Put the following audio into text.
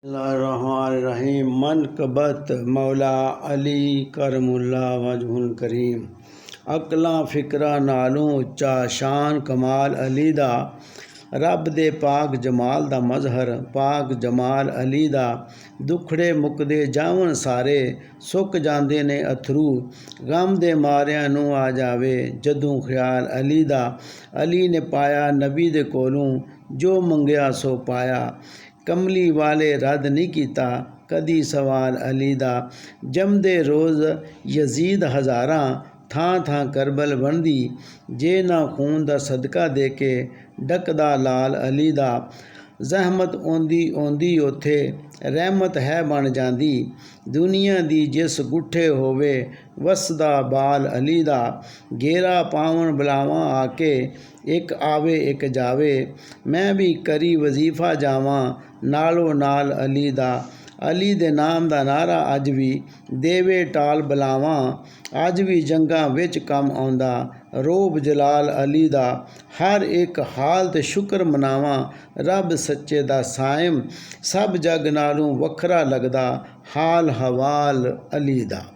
रहीम मनकबत मौला अली करमुल्ला वजहुल करीम। अकलां फिक्रा नालों उच्चा शान कमाल अली दा। रब दे पाक जमाल दा मजहर पाक जमाल अली दा। दुखड़े मुकदे जावन सारे सुक जांदे ने अथरू। गम दे मारियां नूं आ जावे जदों ख्याल अली दा। अली ने पाया नबी दे कोलों जो मंगया सो पाया। कमली वाले रद्द नहीं कीता कदी सवाल अली दा। जमदे रोज़ यजीद हज़ारां थां थां करबल बनदी। जे ना खून दा सदका दे के डकदा लाल अली दा। जहमत ओंदी ओंदी उथे रहमत है बन जांदी। दुनिया दी जिस गुठे होवे वसदा बाल अली दा। घेरा पावन बलावां आके एक आवे एक जावे। मैं भी करी वजीफा जावां नालो नाल अली दा। अली दे नाम दा नारा अज भी देवे टाल बलावां। अज भी जंगां विच कम आउंदा रोब जलाल अली दा। हर एक हाल ते शुक्र मनावां रब सच्चे दा साइम। सब जग नालों वखरा लगदा हाल हवाल अली दा।